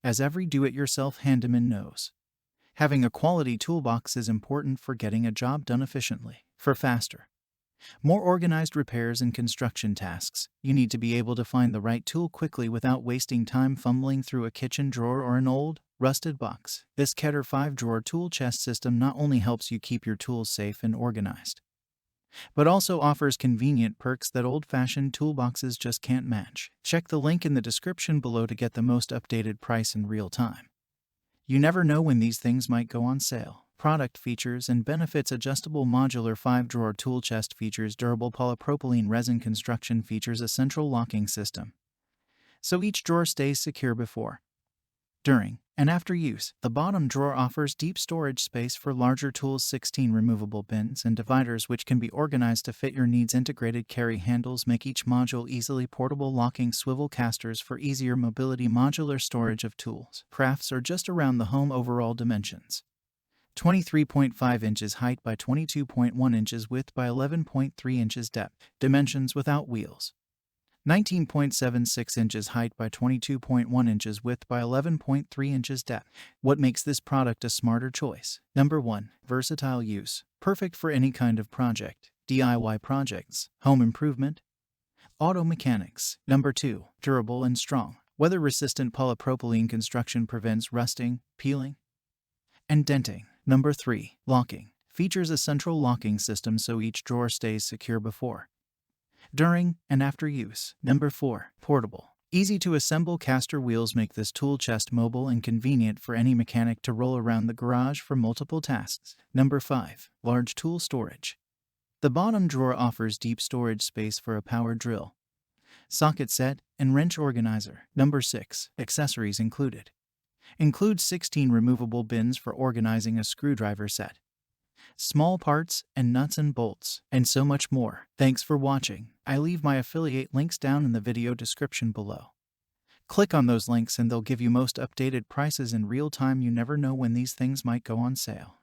As every do-it-yourself handyman knows, having a quality toolbox is important for getting a job done efficiently. For faster, more organized repairs and construction tasks, you need to be able to find the right tool quickly without wasting time fumbling through a kitchen drawer or an old, rusted box. This Keter 5-drawer tool chest system not only helps you keep your tools safe and organized, but also offers convenient perks that old-fashioned toolboxes just can't match. Check the link in the description below to get the most updated price in real time. You never know when these things might go on sale. Product features and benefits: Adjustable Modular 5-drawer tool chest features durable polypropylene resin. Construction features a central locking system, so each drawer stays secure before, during, and after use. The bottom drawer offers deep storage space for larger tools, 16 removable bins and dividers which can be organized to fit your needs. Integrated carry handles make each module easily portable. Locking swivel casters for easier mobility. Modular storage of tools, crafts, or just around the home. Overall dimensions: 23.5 inches height by 22.1 inches width by 11.3 inches depth. Dimensions without wheels: 19.76 inches height by 22.1 inches width by 11.3 inches depth. What makes this product a smarter choice? Number 1. Versatile use. Perfect for any kind of project: DIY projects, home improvement, auto mechanics. Number 2. Durable and strong. Weather-resistant polypropylene construction prevents rusting, peeling, and denting. Number 3. Locking. Features a central locking system so each drawer stays secure before, during, and after use. Number 4. Portable. Easy to assemble caster wheels make this tool chest mobile and convenient for any mechanic to roll around the garage for multiple tasks. Number 5. Large tool storage. The bottom drawer offers deep storage space for a power drill, socket set, and wrench organizer. Number 6. Accessories included. Includes 16 removable bins for organizing a screwdriver set, small parts and nuts and bolts, and so much more. Thanks for watching. I leave my affiliate links down in the video description below. Click on those links and they'll give you most updated prices in real time. You never know when these things might go on sale.